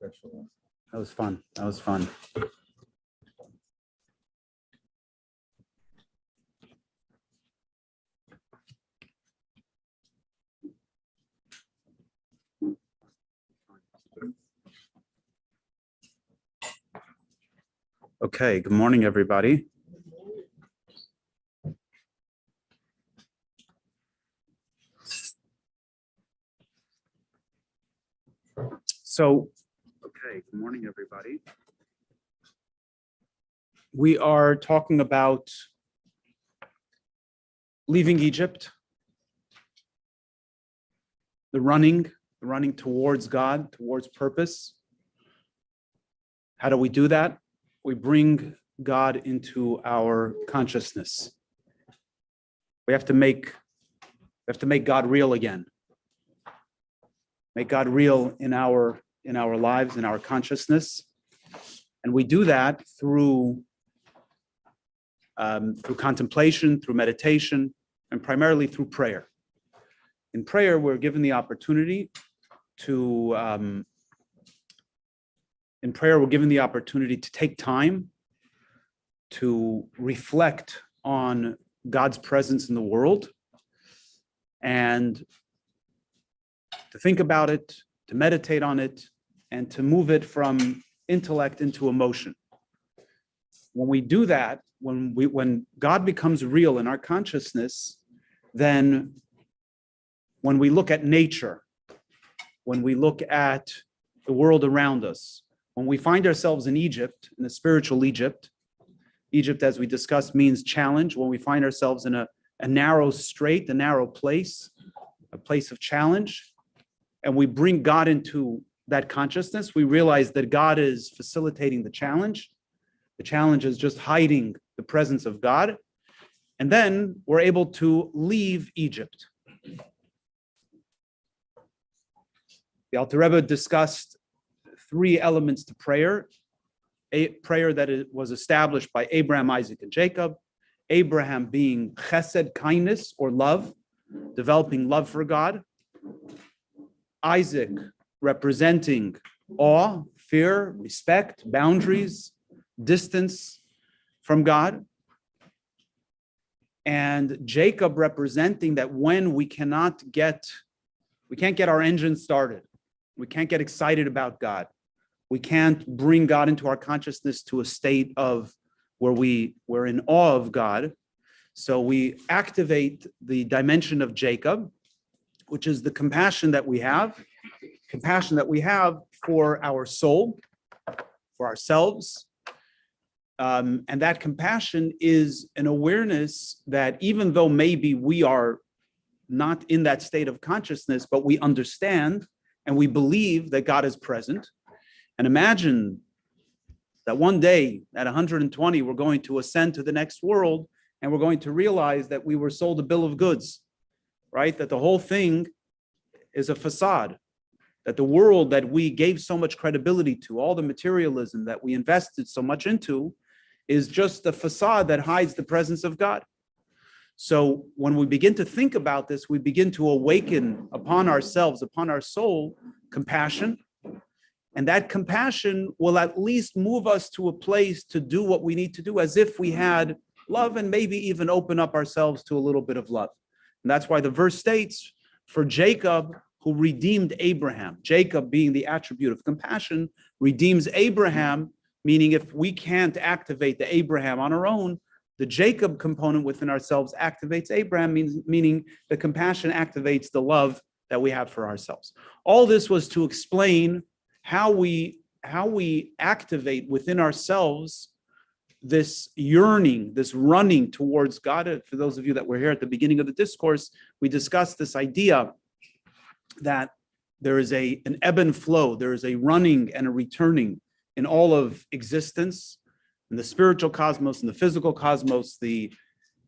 special. That was fun. That was fun. Okay, good morning, everybody. Good morning, everybody. We are talking about leaving Egypt, the running towards God, towards purpose. How do we do that? We bring God into our consciousness. We have to make God real again. Make God real in our lives, in our consciousness. And we do that through contemplation, through meditation, and primarily through prayer. In prayer, we're given the opportunity to take time to reflect on God's presence in the world and to think about it, to meditate on it, and to move it from intellect into emotion. When we do that, when God becomes real in our consciousness, then when we look at nature, when we look at the world around us, when we find ourselves in Egypt, in a spiritual Egypt, as we discussed, means challenge. When we find ourselves in a narrow strait, a narrow place, a place of challenge, and we bring God into that consciousness, we realize that God is facilitating the challenge. The challenge is just hiding the presence of God. And then we're able to leave Egypt. The Alter Rebbe discussed 3 elements to prayer. A prayer that was established by Abraham, Isaac, and Jacob. Abraham being chesed, kindness, or love, developing love for God. Isaac representing awe, fear, respect, boundaries, distance from God. And Jacob representing that when we can't get our engine started, we can't get excited about God, we can't bring God into our consciousness to a state of where we're in awe of God. So we activate the dimension of Jacob, which is the compassion that we have for our soul, for ourselves. And that compassion is an awareness that even though maybe we are not in that state of consciousness, but we understand and we believe that God is present. And imagine that one day at 120, we're going to ascend to the next world and we're going to realize that we were sold a bill of goods, right? That the whole thing is a facade, that the world that we gave so much credibility to, all the materialism that we invested so much into, is just a facade that hides the presence of God. So when we begin to think about this, we begin to awaken upon ourselves, upon our soul, compassion. And that compassion will at least move us to a place to do what we need to do as if we had love, and maybe even open up ourselves to a little bit of love. And that's why the verse states, for Jacob, who redeemed Abraham, Jacob being the attribute of compassion, redeems Abraham, meaning if we can't activate the Abraham on our own, the Jacob component within ourselves activates Abraham, meaning the compassion activates the love that we have for ourselves. All this was to explain how we activate within ourselves this yearning, this running towards God. For those of you that were here at the beginning of the discourse, we discussed this idea that there is an ebb and flow, there is a running and a returning in all of existence, in the spiritual cosmos, in the physical cosmos, the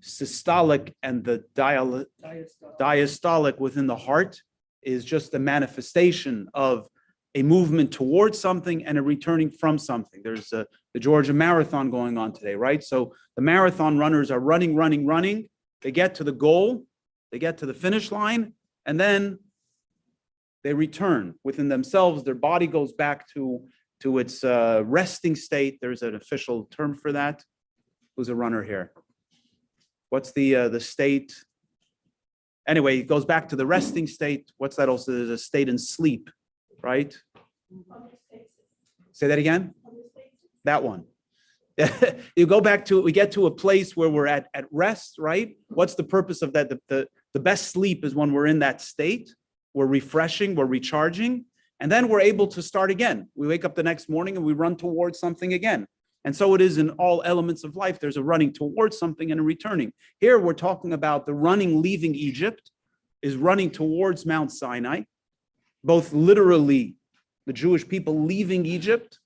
systolic and the diastolic within the heart is just a manifestation of a movement towards something and a returning from something. There's the Georgia Marathon going on today, right? So the marathon runners are running. They get to the goal, they get to the finish line, and then they return within themselves. Their body goes back to its resting state. There's an official term for that. Who's a runner here? What's the state? Anyway, it goes back to the resting state. What's that also? There's a state in sleep, right? Say that again? That one. You go back to it, we get to a place where we're at rest, right? What's the purpose of that? The best sleep is when we're in that state. We're refreshing, we're recharging, and then we're able to start again. We wake up the next morning and we run towards something again. And so it is in all elements of life. There's a running towards something and a returning. Here we're talking about the running leaving Egypt is running towards Mount Sinai, both literally the Jewish people leaving Egypt,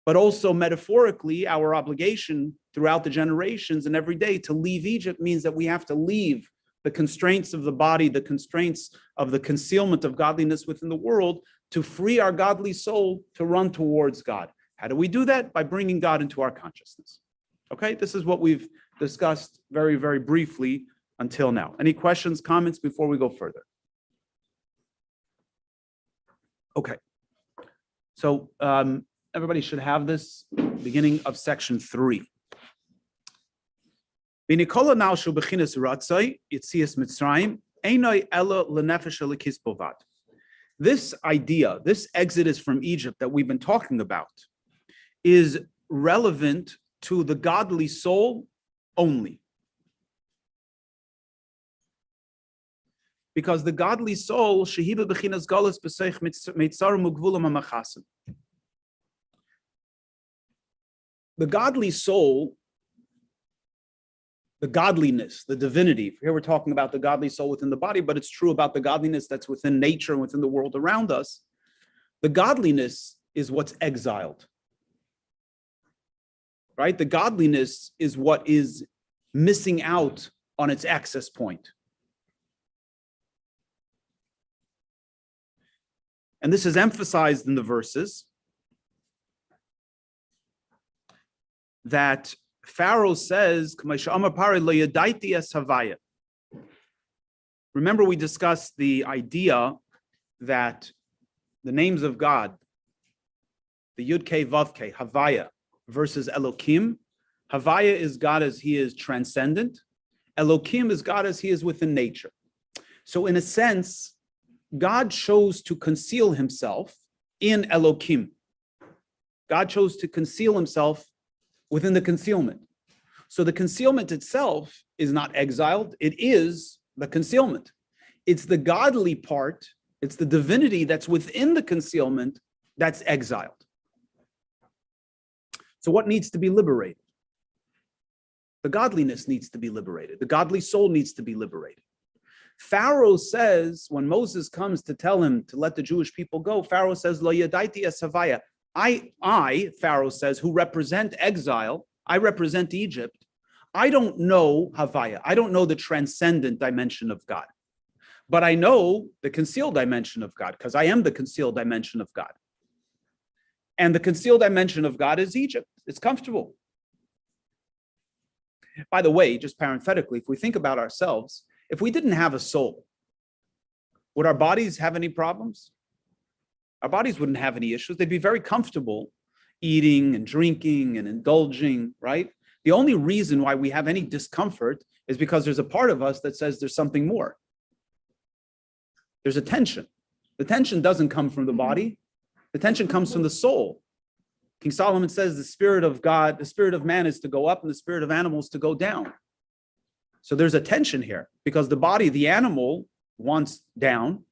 but also metaphorically our obligation throughout the generations and every day to leave Egypt means that we have to leave the constraints of the body, the constraints of the concealment of godliness within the world to free our godly soul to run towards God. How do we do that? By bringing God into our consciousness. Okay, this is what we've discussed very, very briefly until now. Any questions, comments before we go further? Okay, so everybody should have this, beginning of section 3. This idea, this exodus from Egypt that we've been talking about, is relevant to the godly soul only. Because the godly soul, the godly soul, the godliness, the divinity. Here we're talking about the godly soul within the body, but it's true about the godliness that's within nature and within the world around us. The godliness is what's exiled, right? The godliness is what is missing out on its access point. And this is emphasized in the verses that Pharaoh says, remember we discussed the idea that the names of God, the Yud Kei Vav Kei, Havaya versus Elokim. Havaya is God as he is transcendent. Elokim is God as he is within nature. So in a sense, God chose to conceal himself in Elokim. God chose to conceal himself within the concealment. So the concealment itself is not exiled, it is the concealment. It's the godly part, it's the divinity that's within the concealment that's exiled. So what needs to be liberated? The godliness needs to be liberated. The godly soul needs to be liberated. Pharaoh says, when Moses comes to tell him to let the Jewish people go, Pharaoh says, Lo yadaiti es havaya. I, Pharaoh says, who represent exile, I represent Egypt. I don't know Havaya. I don't know the transcendent dimension of God. But I know the concealed dimension of God because I am the concealed dimension of God. And the concealed dimension of God is Egypt. It's comfortable. By the way, just parenthetically, if we think about ourselves, if we didn't have a soul, would our bodies have any problems? Our bodies wouldn't have any issues. They'd be very comfortable eating and drinking and indulging, right? The only reason why we have any discomfort is because there's a part of us that says there's something more. There's a tension. The tension doesn't come from the body. The tension comes from the soul. King Solomon says the spirit of God, the spirit of man is to go up and the spirit of animals to go down. So there's a tension here because the body, the animal wants down.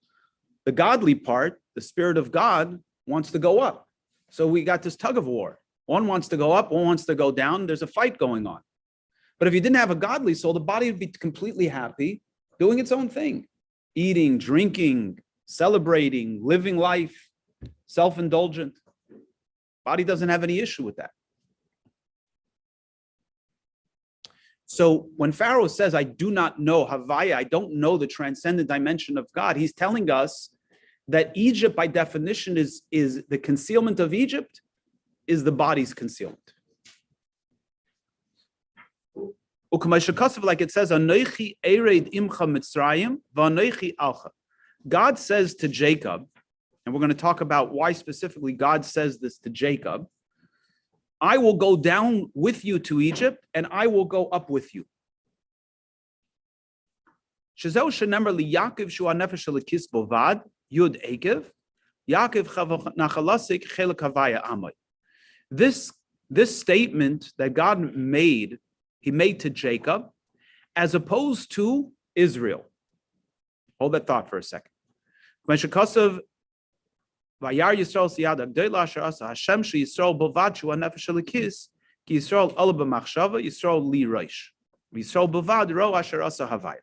The godly part, the spirit of God, wants to go up. So we got this tug of war. One wants to go up, one wants to go down. There's a fight going on. But if you didn't have a godly soul, the body would be completely happy, doing its own thing, eating, drinking, celebrating, living life, self-indulgent. Body doesn't have any issue with that. So when Pharaoh says, I do not know Havaya, I don't know the transcendent dimension of God, he's telling us that Egypt, by definition, is the concealment of Egypt is the body's concealment. Like it says, God God says to Jacob, and we're going to talk about why specifically God says this to Jacob, I will go down with you to Egypt, and I will go up with you. This statement that God made, he made to Jacob, as opposed to Israel. Hold that thought for a second. Vayar Yisrael siyada g'dayla asher asa Hashem sheYisrael bovad shu hanefesh elikis ki Yisrael ala b'machshava Yisrael li reish Yisrael bovad ro asher asa havaya.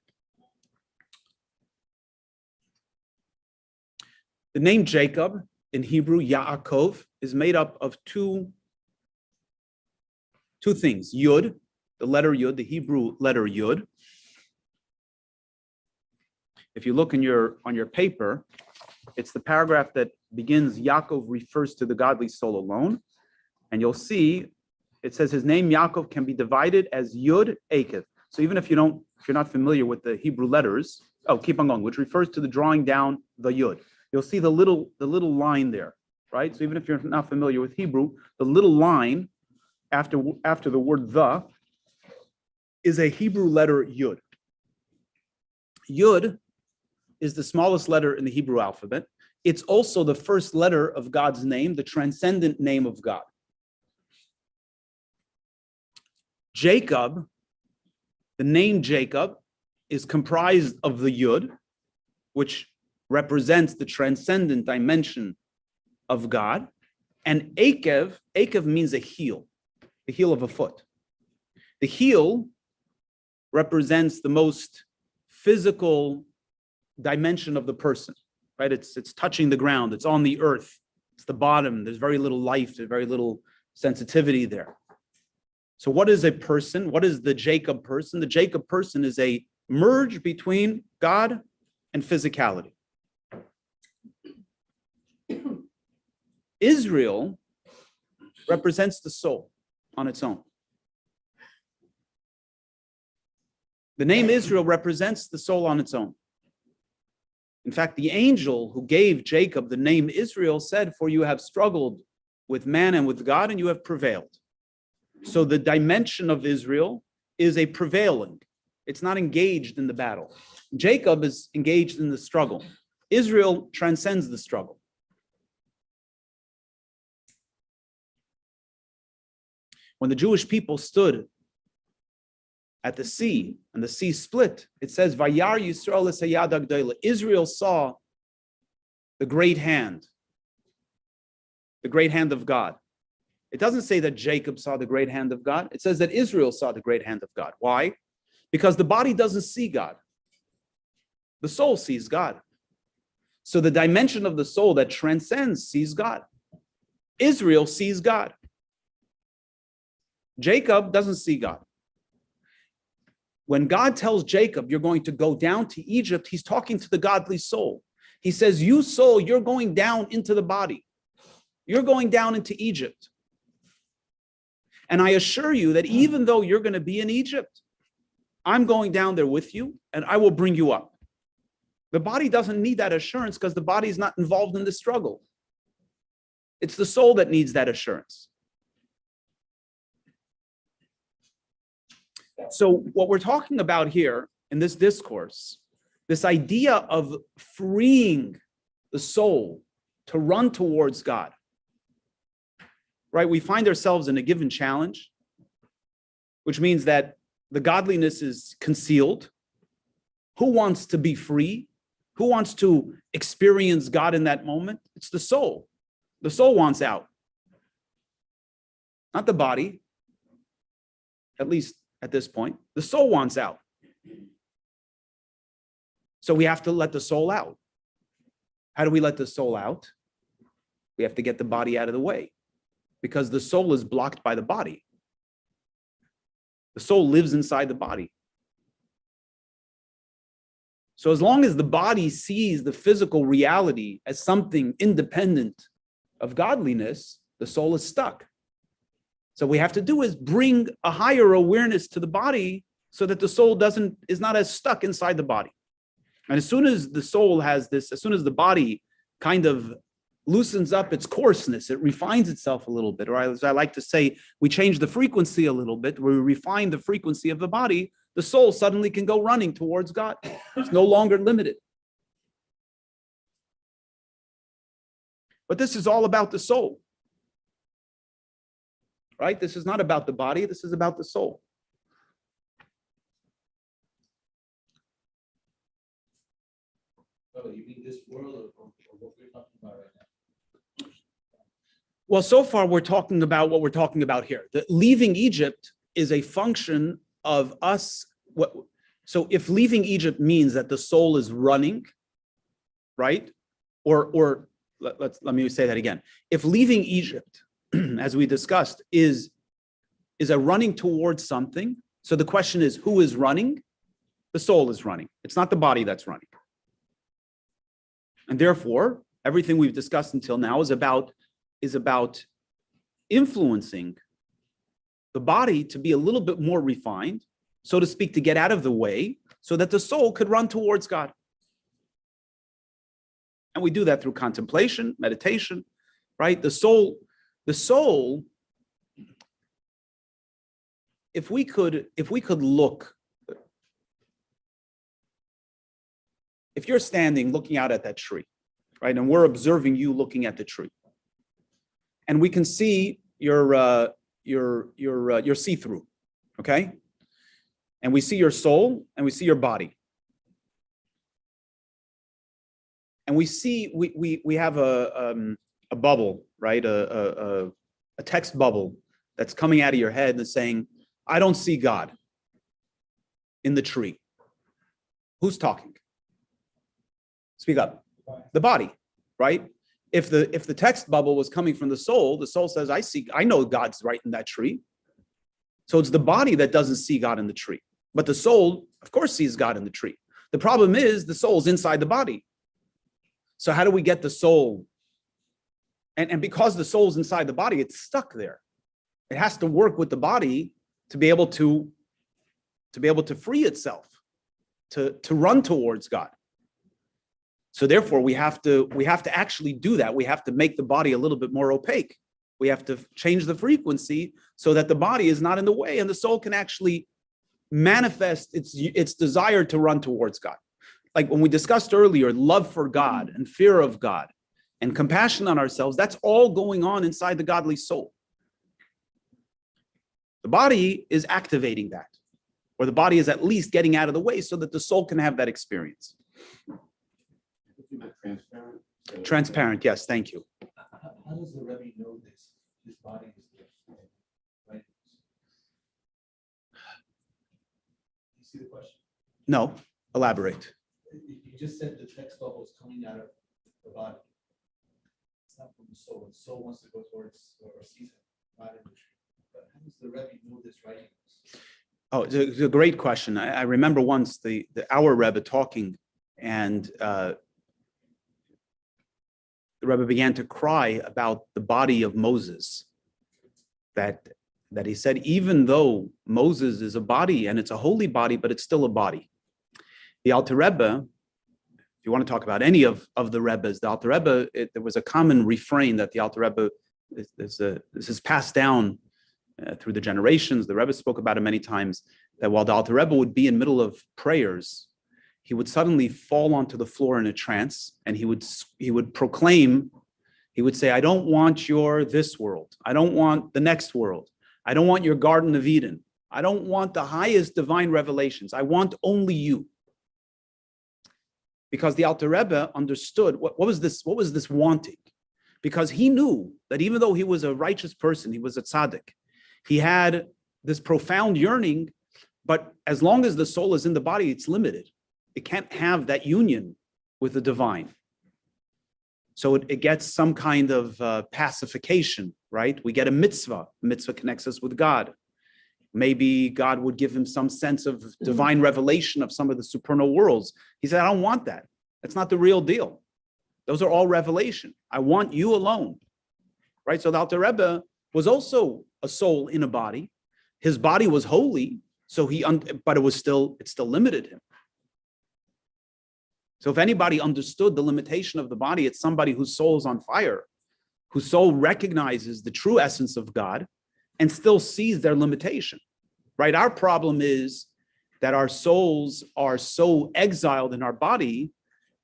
The name Jacob in Hebrew, Yaakov, is made up of two things. Yud, the letter Yud, the Hebrew letter Yud. If you look on your paper, it's the paragraph that begins, Yaakov refers to the godly soul alone. And you'll see, it says his name Yaakov can be divided as Yud Akev. So even if you're not familiar with the Hebrew letters, keep on going, which refers to the drawing down the Yud. You'll see the little line there, right? So even if you're not familiar with Hebrew, the little line after the word the is a Hebrew letter Yud. Yud is the smallest letter in the Hebrew alphabet. It's also the first letter of God's name, the transcendent name of God. Jacob, the name Jacob, is comprised of the Yud, which represents the transcendent dimension of God, and Akev means a heel, the heel of a foot. The heel represents the most physical dimension of the person, right? It's touching the ground, it's on the earth, it's the bottom, there's very little life, there's very little sensitivity there. So what is a person? What is the Jacob person? The Jacob person is a merge between God and physicality. Israel represents the soul on its own. The name Israel represents the soul on its own. In fact, the angel who gave Jacob the name Israel said, "For you have struggled with man and with God, and you have prevailed." So the dimension of Israel is a prevailing. It's not engaged in the battle. Jacob is engaged in the struggle. Israel transcends the struggle. When the Jewish people stood at the sea and the sea split, it says, Vayar Yisrael es hayad hagdola. Israel saw the great hand of God. It doesn't say that Jacob saw the great hand of God. It says that Israel saw the great hand of God. Why? Because the body doesn't see God. The soul sees God. So the dimension of the soul that transcends sees God. Israel sees God. Jacob doesn't see God. When God tells Jacob, you're going to go down to Egypt, he's talking to the godly soul. He says, you soul, you're going down into the body. You're going down into Egypt. And I assure you that even though you're going to be in Egypt, I'm going down there with you and I will bring you up. The body doesn't need that assurance because the body is not involved in the struggle. It's the soul that needs that assurance. So what we're talking about here in this discourse, this idea of freeing the soul to run towards God, right? We find ourselves in a given challenge, which means that the godliness is concealed. Who wants to be free? Who wants to experience God in that moment? It's the soul. The soul wants out, not the body, at least at this point. The soul wants out. So we have to let the soul out. How do we let the soul out? We have to get the body out of the way because the soul is blocked by the body. The soul lives inside the body. So as long as the body sees the physical reality as something independent of godliness, the soul is stuck. So what we have to do is bring a higher awareness to the body so that the soul is not as stuck inside the body. And as soon as the soul has this, as soon as the body kind of loosens up its coarseness, it refines itself a little bit, or as I like to say, we change the frequency a little bit, we refine the frequency of the body, the soul suddenly can go running towards God. It's no longer limited. But this is all about the soul, right? This is not about the body, this is about the soul. Oh, you mean this world or what we're talking about right now? Well, so far we're talking about what we're talking about here. That leaving Egypt is a function of us. So if leaving Egypt means that the soul is running, right? Or let me say that again. If leaving Egypt, as we discussed, is a running towards something. So the question is, who is running? The soul is running. It's not the body that's running. And therefore, everything we've discussed until now is about influencing the body to be a little bit more refined, so to speak, to get out of the way, so that the soul could run towards God. And we do that through contemplation, meditation, right? The soul, if we could look, if you're standing looking out at that tree, right, and we're observing you looking at the tree, and we can see your see-through, okay, and we see your soul and we see your body, and we see we have a bubble, right, a text bubble that's coming out of your head and saying, "I don't see God in the tree." Who's talking? Speak up. The body, right? If the text bubble was coming from the soul says, I know God's right in that tree. So it's the body that doesn't see God in the tree. But the soul, of course, sees God in the tree. The problem is the soul's inside the body. So how do we get the soul? And because the soul's inside the body, it's stuck there. It has to work with the body to be able to free itself, to run towards God. So therefore, we have to actually do that. We have to make the body a little bit more opaque. We have to change the frequency so that the body is not in the way and the soul can actually manifest its desire to run towards God. Like when we discussed earlier, love for God and fear of God and compassion on ourselves, that's all going on inside the godly soul. The body is activating that, or the body is at least getting out of the way so that the soul can have that experience. Transparent. Transparent, yes, thank you. How does the Rebbe know this? His body is there, right? You see the question? No, elaborate. You just said the text bubble is coming out of the body. It's not from the soul. The soul wants to go towards or sees it, not in the tree. But how does the Rebbe know this writing? Oh, it's a great question. I remember once our Rebbe talking, and the Rebbe began to cry about the body of Moses. That he said, even though Moses is a body and it's a holy body, but it's still a body. The Alter Rebbe, if you want to talk about any of the Rebbes, the Alter Rebbe, there was a common refrain that the Alter Rebbe, this is passed down through the generations. The Rebbe spoke about it many times, that while the Alter Rebbe would be in middle of prayers, he would suddenly fall onto the floor in a trance, and he would proclaim, he would say, I don't want your this world. I don't want the next world. I don't want your Garden of Eden. I don't want the highest divine revelations. I want only you. Because the Alter Rebbe understood what was this wanting? Because he knew that even though he was a righteous person, he was a tzaddik, he had this profound yearning, but as long as the soul is in the body, it's limited. It can't have that union with the divine. So it gets some kind of pacification, right? We get a mitzvah. A mitzvah connects us with God. Maybe God would give him some sense of divine revelation of some of the supernal worlds. He said, I don't want that. That's not the real deal. Those are all revelation. I want you alone, right? So the Alter Rebbe was also a soul in a body. His body was holy, so but it still limited him. So if anybody understood the limitation of the body, it's somebody whose soul is on fire, whose soul recognizes the true essence of God and still sees their limitation, right? Our problem is that our souls are so exiled in our body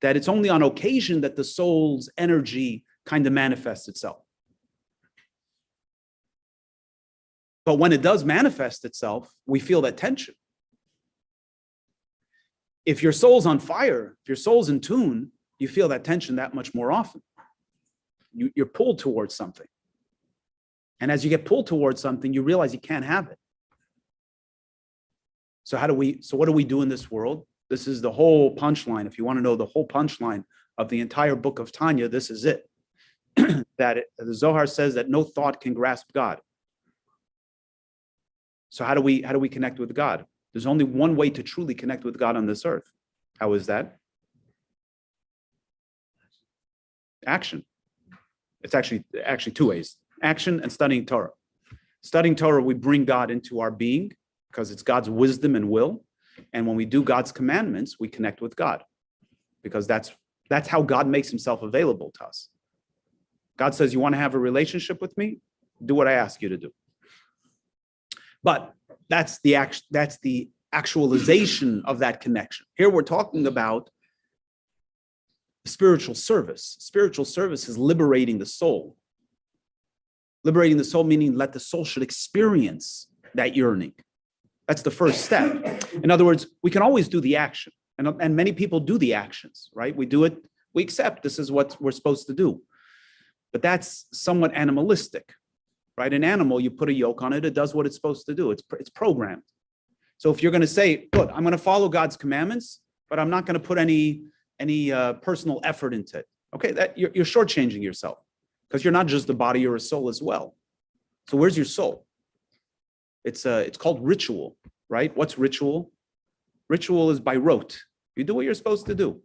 that it's only on occasion that the soul's energy kind of manifests itself. But when it does manifest itself, we feel that tension. If your soul's on fire, if your soul's in tune, you feel that tension that much more often. You're pulled towards something. And as you get pulled towards something, you realize you can't have it. So what do we do in this world? This is the whole punchline. If you want to know the whole punchline of the entire book of Tanya, this is it. The Zohar says that no thought can grasp God. So how do we connect with God? There's only one way to truly connect with God on this earth. How is that? Action. It's actually two ways. Action and studying Torah. Studying Torah, we bring God into our being because it's God's wisdom and will. And when we do God's commandments, we connect with God because that's how God makes himself available to us. God says, you want to have a relationship with me? Do what I ask you to do. But that's the actualization of that connection. Here we're talking about spiritual service. Spiritual service is liberating the soul. Liberating the soul meaning that the soul should experience that yearning. That's the first step. In other words, we can always do the action. And many people do the actions, right? We do it, we accept this is what we're supposed to do. But that's somewhat animalistic. Right? An animal, you put a yoke on it, it does what it's supposed to do. It's programmed. So if you're going to say, look, I'm going to follow God's commandments, but I'm not going to put any personal effort into it. Okay, that you're shortchanging yourself because you're not just the body, you're a soul as well. So where's your soul? It's called ritual, right? What's ritual? Ritual is by rote. You do what you're supposed to do.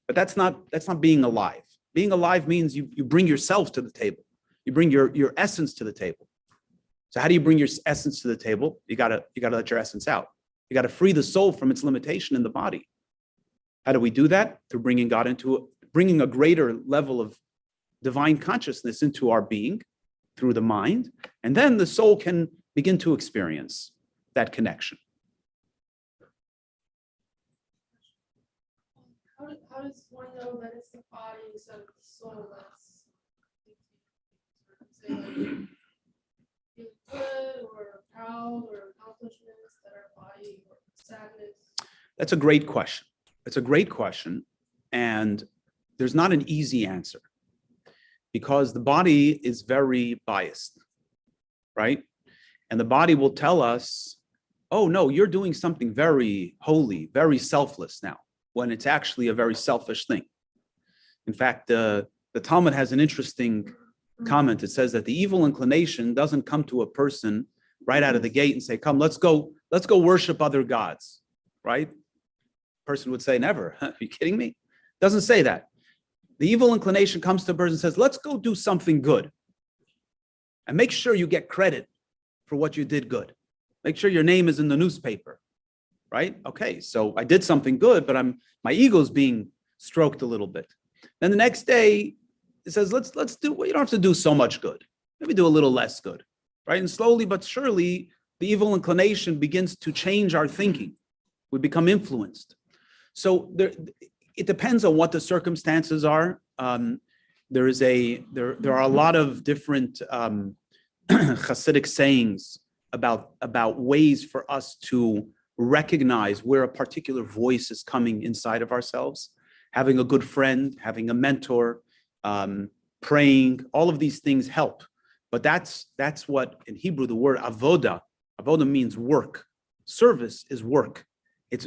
But that's not being alive. Being alive means you bring yourself to the table. You bring your essence to the table. So how do you bring your essence to the table? You gotta let your essence out. You gotta free the soul from its limitation in the body. How do we do that? Through bringing a greater level of divine consciousness into our being through the mind, and then the soul can begin to experience that connection. How does one know that it's the body instead of the soul that's say like feeling good or proud or accomplishments that are body or sadness? That's a great question. It's a great question. And there's not an easy answer because the body is very biased, right? And the body will tell us, oh no, you're doing something very holy, very selfless now, when it's actually a very selfish thing. In fact, the Talmud has an interesting comment. It says that the evil inclination doesn't come to a person right out of the gate and say, come, let's go worship other gods, right? Person would say, never. Are you kidding me? Doesn't say that. The evil inclination comes to a person and says, let's go do something good. And make sure you get credit for what you did good. Make sure your name is in the newspaper, right? Okay, so I did something good, but my ego's being stroked a little bit. Then the next day, it says, let's do, well, you don't have to do so much good. Maybe do a little less good, right? And slowly but surely, the evil inclination begins to change our thinking. We become influenced. So it depends on what the circumstances are. There are a lot of different Hasidic sayings about ways for us to recognize where a particular voice is coming inside of ourselves. Having a good friend, having a mentor, praying, all of these things help. But that's what in Hebrew the word avoda means work. Service is work. It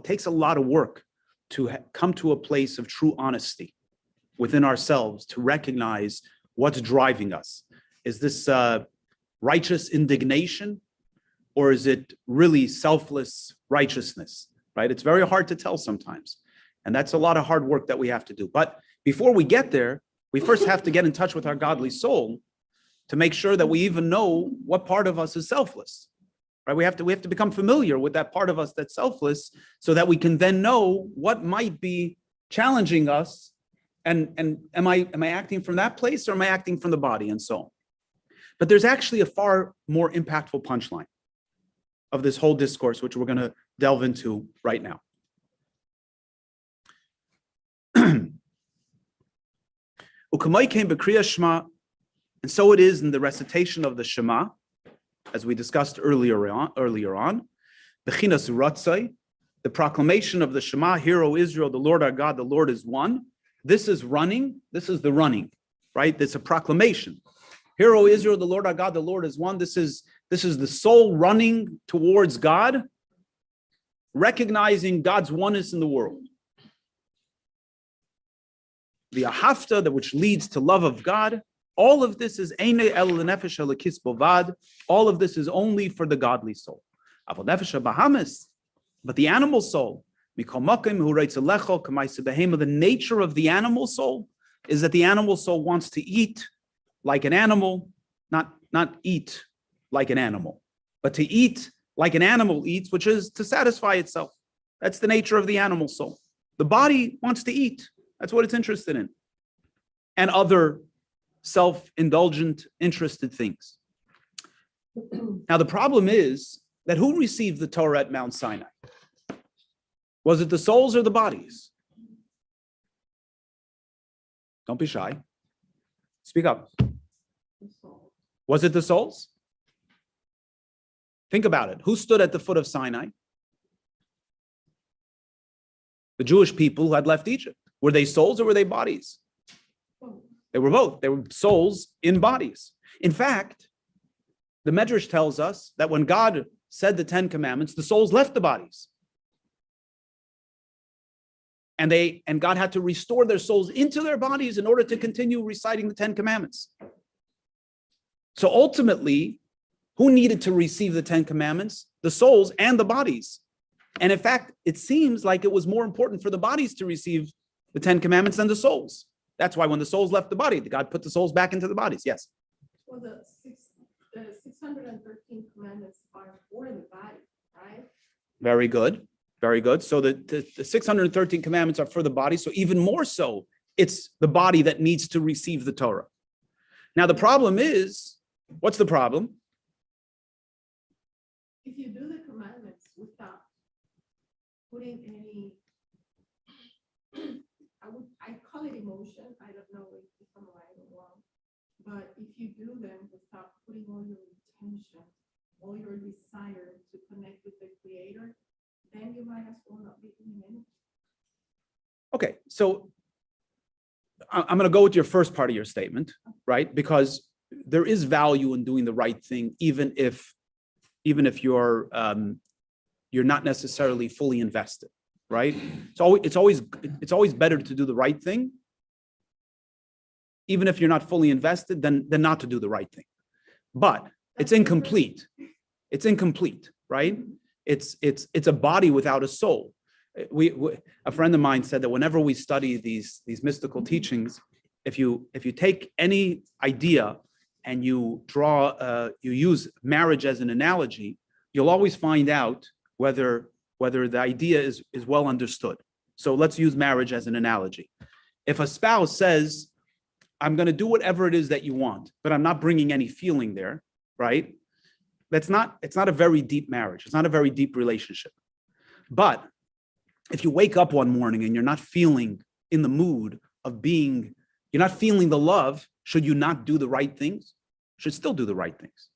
takes a lot of work to come to a place of true honesty within ourselves to recognize what's driving us. Is this righteous indignation, or is it really selfless righteousness? Right? It's very hard to tell sometimes, and that's a lot of hard work that we have to do. But before we get there, we first have to get in touch with our godly soul to make sure that we even know what part of us is selfless. Right? We have to become familiar with that part of us that's selfless so that we can then know what might be challenging us. And am I acting from that place or am I acting from the body and so on? But there's actually a far more impactful punchline of this whole discourse, which we're going to delve into right now. And so it is in the recitation of the Shema, as we discussed earlier on, Bechinas Ratzai, the proclamation of the Shema, Hear, O Israel, the Lord our God, the Lord is one. This is running. This is the running, right? It's a proclamation. Hear, O Israel, the Lord our God, the Lord is one. This is the soul running towards God, recognizing God's oneness in the world. The Ahafta, that which leads to love of God. All of this is Einei El Nefesh Elokis Bovad. All of this is only for the godly soul. Avol Nefesh Bahamis, but the animal soul, the nature of the animal soul is that the animal soul wants to eat like an animal, not eat like an animal, but to eat like an animal eats, which is to satisfy itself. That's the nature of the animal soul. The body wants to eat. That's what it's interested in. And other self-indulgent, interested things. Now, the problem is that who received the Torah at Mount Sinai? Was it the souls or the bodies? Don't be shy. Speak up. Was it the souls? Think about it. Who stood at the foot of Sinai? The Jewish people who had left Egypt. Were they souls or were they bodies? They were both. They were souls in bodies. In fact, the Medrash tells us that when God said the 10 commandments, the souls left the bodies. And God had to restore their souls into their bodies in order to continue reciting the 10 commandments. So ultimately, who needed to receive the 10 commandments? The souls and the bodies. And in fact, it seems like it was more important for the bodies to receive the 10 commandments than the souls. That's why when the souls left the body, God put the souls back into the bodies. Yes? Well, the 613 commandments are for the body, right? Very good. Very good. So the 613 commandments are for the body. So even more so, it's the body that needs to receive the Torah. Now, the problem is, what's the problem? If you do the commandments without putting any, I call it emotion. I don't know if I'm right or wrong. But if you do them without putting all your intention, all your desire to connect with the Creator, then you might as well not be doing anything. Okay, so I'm going to go with your first part of your statement, right? Because there is value in doing the right thing, even if you're not necessarily fully invested, right? So it's always better to do the right thing, even if you're not fully invested, than not to do the right thing. But it's incomplete. It's incomplete, right? It's a body without a soul. A friend of mine said that whenever we study these mystical teachings, if you take any idea and you use marriage as an analogy, you'll always find out whether the idea is well understood. So let's use marriage as an analogy. If a spouse says, I'm going to do whatever it is that you want, but I'm not bringing any feeling there, right? It's not a very deep marriage. It's not a very deep relationship. But if you wake up one morning and you're not feeling in the mood of being, you're not feeling the love, should you not do the right things? You should still do the right things.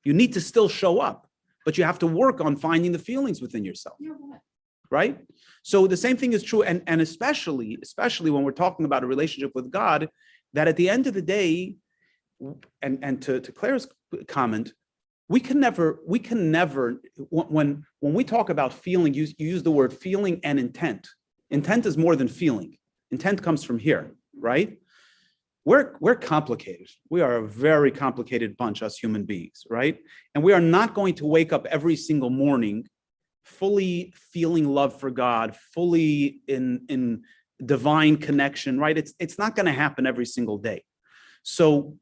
You need to still show up, but you have to work on finding the feelings within yourself. Right? So the same thing is true, and especially when we're talking about a relationship with God, that at the end of the day, and to Claire's comment, we can never, when we talk about feeling, you use the word feeling and intent. Intent is more than feeling. Intent comes from here, right? We're complicated. We are a very complicated bunch, us human beings, right? And we are not going to wake up every single morning fully feeling love for God, fully in divine connection, right? It's not going to happen every single day. So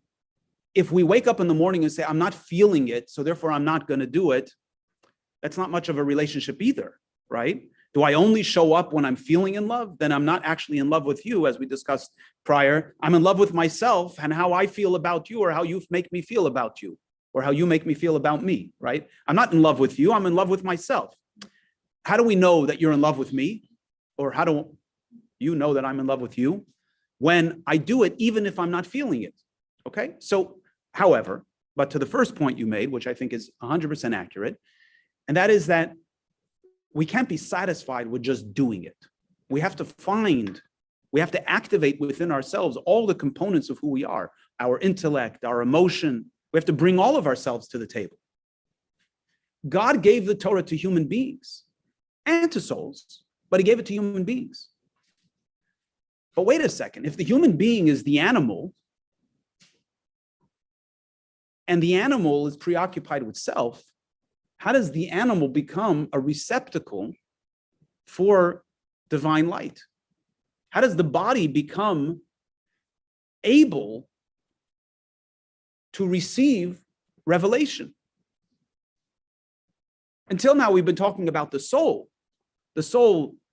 if we wake up in the morning and say, I'm not feeling it, so therefore I'm not going to do it, that's not much of a relationship either, right? Do I only show up when I'm feeling in love? Then I'm not actually in love with you, as we discussed prior. I'm in love with myself and how I feel about you, or how you make me feel about you, or how you make me feel about me, right? I'm not in love with you. I'm in love with myself. How do we know that you're in love with me? Or how do you know that I'm in love with you? When I do it, even if I'm not feeling it, okay? So, however, but to the first point you made, which I think is 100% accurate, and that is that we can't be satisfied with just doing it. We have to activate within ourselves all the components of who we are, our intellect, our emotion. We have to bring all of ourselves to the table. God gave the Torah to human beings and to souls, but he gave it to human beings. But wait a second, if the human being is the animal, and the animal is preoccupied with self, how does the animal become a receptacle for divine light? How does the body become able to receive revelation? Until now, we've been talking about the soul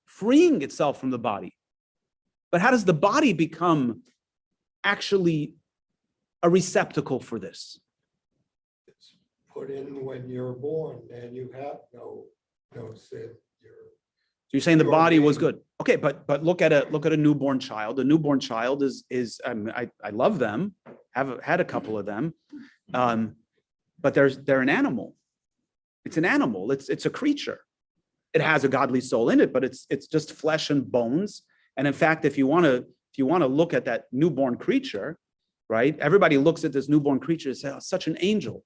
freeing itself from the body. But how does the body become actually a receptacle for this? Put in when you're born and you have no sin. So you're saying the body was good. Okay, but look at a newborn child. A newborn child is I love them, have had a couple of them, but they're an animal. It's an animal. It's a creature. It has a godly soul in it, but it's just flesh and bones. And in fact, if you want to look at that newborn creature, right? Everybody looks at this newborn creature and says, "Oh, such an angel."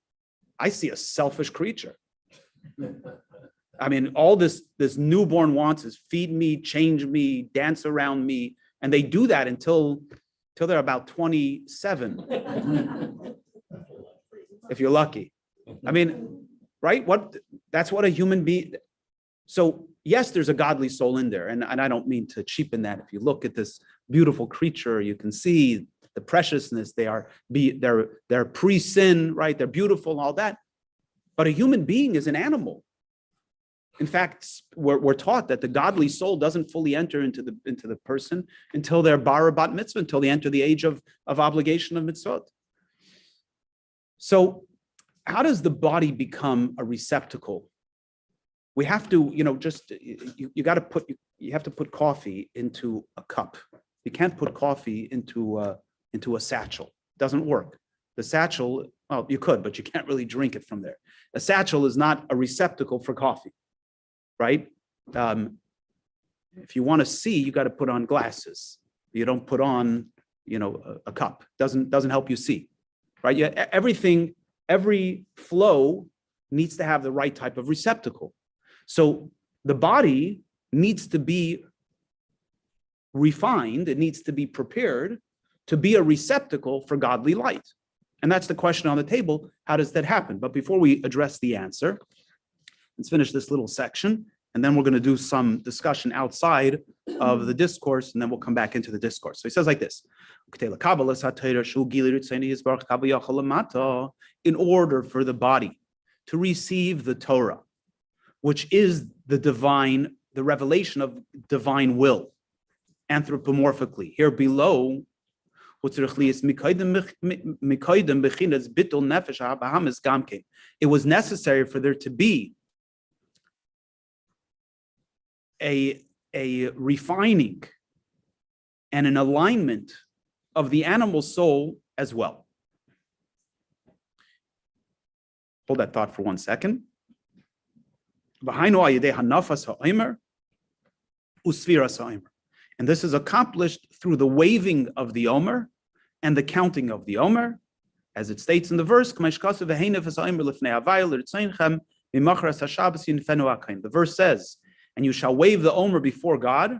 I see a selfish creature. I mean, all this newborn wants is feed me, change me, dance around me. And they do that until they're about 27, if you're lucky. I mean, right? That's what a human being. So yes, there's a godly soul in there. And I don't mean to cheapen that. If you look at this beautiful creature, you can see the preciousness. They're pre-sin, right? They're beautiful, all that. But a human being is an animal. In fact, we're taught that the godly soul doesn't fully enter into the person until they're bar bat mitzvah, until they enter the age of obligation of mitzvot. So how does the body become a receptacle? We have to, you have to put coffee into a cup. You can't put coffee into a satchel. It doesn't work. The satchel, well, you could, but you can't really drink it from there. A satchel is not a receptacle for coffee, right? If you want to see, you got to put on glasses. You don't put on, a cup. Doesn't help you see, right? Yeah, every flow needs to have the right type of receptacle. So the body needs to be refined. It needs to be prepared to be a receptacle for godly light. And that's the question on the table. How does that happen? But before we address the answer, let's finish this little section, and then we're going to do some discussion outside of the discourse, and then we'll come back into the discourse. So he says like this: in order for the body to receive the Torah, which is the revelation of divine will, anthropomorphically. Here below, it was necessary for there to be a refining and an alignment of the animal soul as well. Hold that thought for 1 second. And this is accomplished through the waving of the Omer and the counting of the Omer, as it states in the verse. The verse says, and you shall wave the Omer before God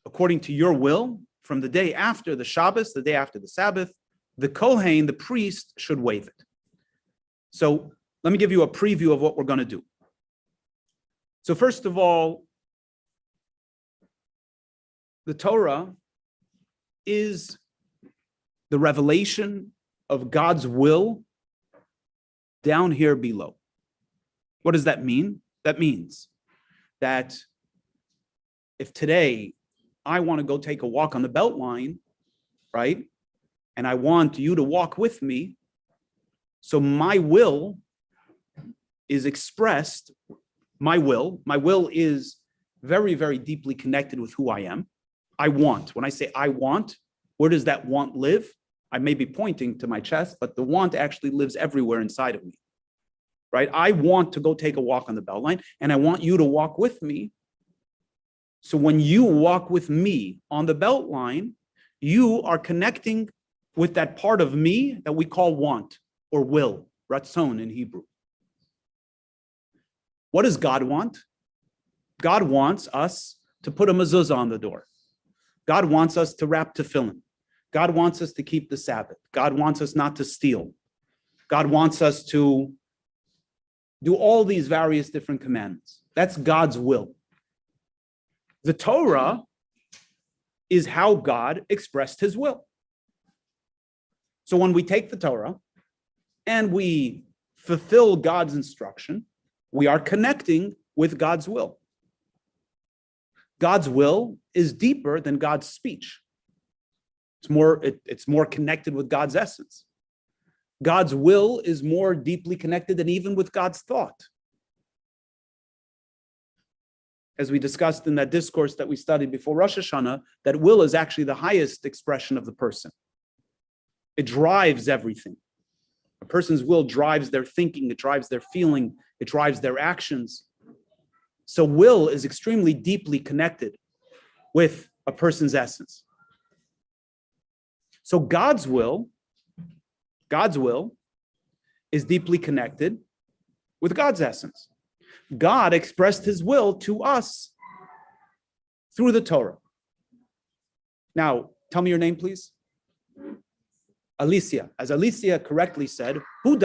according to your will from the day after the Shabbos, the day after the Sabbath. The Kohen, the priest, should wave it. So let me give you a preview of what we're going to do. So first of all, the Torah is the revelation of God's will down here below. What does that mean? That means that if today I want to go take a walk on the Beltline, right? And I want you to walk with me. So my will is expressed. My will is very, very deeply connected with who I am. I want. When I say I want, where does that want live? I may be pointing to my chest, but the want actually lives everywhere inside of me, right? I want to go take a walk on the Beltline, and I want you to walk with me. So when you walk with me on the Beltline, you are connecting with that part of me that we call want or will, ratzon in Hebrew. What does God want? God wants us to put a mezuzah on the door. God wants us to wrap tefillin. God wants us to keep the Sabbath. God wants us not to steal. God wants us to do all these various different commandments. That's God's will. The Torah is how God expressed his will. So when we take the Torah and we fulfill God's instruction, we are connecting with God's will. God's will is deeper than God's speech. It's more connected with God's essence. God's will is more deeply connected than even with God's thought. As we discussed in that discourse that we studied before Rosh Hashanah, that will is actually the highest expression of the person. It drives everything. A person's will drives their thinking, it drives their feeling, it drives their actions. So will is extremely deeply connected with a person's essence. So God's will is deeply connected with God's essence. God expressed his will to us through the Torah. Now, tell me your name, please. Alicia. As Alicia correctly said, who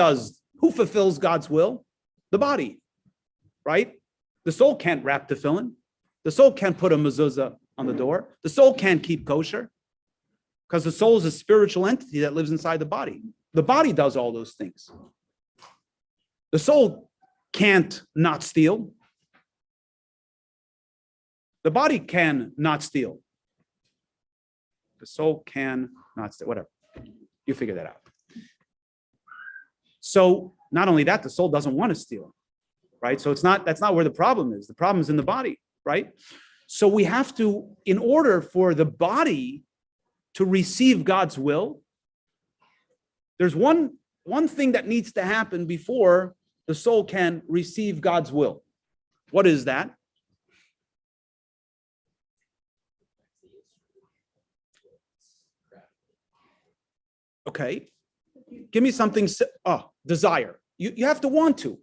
fulfills God's will? The body, right? The soul can't wrap tefillin. The soul can't put a mezuzah on the door. The soul can't keep kosher because the soul is a spiritual entity that lives inside the body. The body does all those things. The soul can't not steal. The body can not steal. The soul can not steal, whatever. You figure that out. So not only that, the soul doesn't want to steal, right? So that's not where the problem is. The problem is in the body, right? So we have to, in order for the body to receive God's will, there's one thing that needs to happen before the soul can receive God's will. What is that? Okay. Give me something, desire. You have to want to.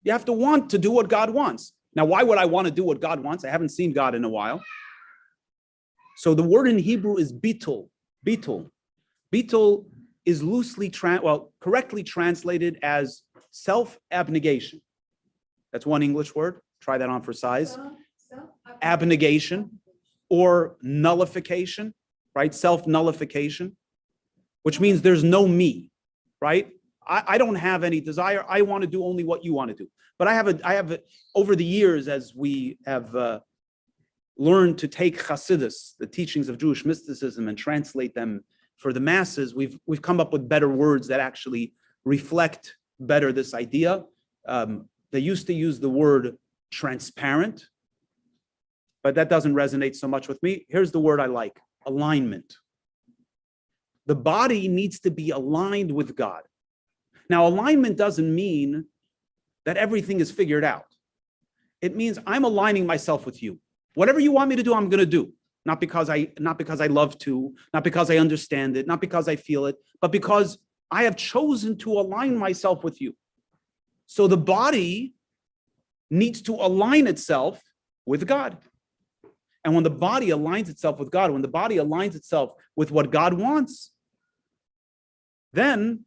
You have to want to do what God wants. Now, why would I want to do what God wants? I haven't seen God in a while. So the word in Hebrew is bitul. Bitul. Bitul is correctly translated as self-abnegation. That's one English word. Try that on for size. Abnegation or nullification, right? Self-nullification, which means there's no me, right? I don't have any desire. I want to do only what you want to do. But I have over the years, as we have learned to take Hasidus, the teachings of Jewish mysticism, and translate them for the masses, we've come up with better words that actually reflect better this idea. They used to use the word transparent, but that doesn't resonate so much with me. Here's the word I like: alignment. The body needs to be aligned with God. Now, alignment doesn't mean that everything is figured out. It means I'm aligning myself with you. Whatever you want me to do, I'm going to do. Not because I love to, not because I understand it, not because I feel it, but because I have chosen to align myself with you. So the body needs to align itself with God. And when the body aligns itself with God, when the body aligns itself with what God wants, then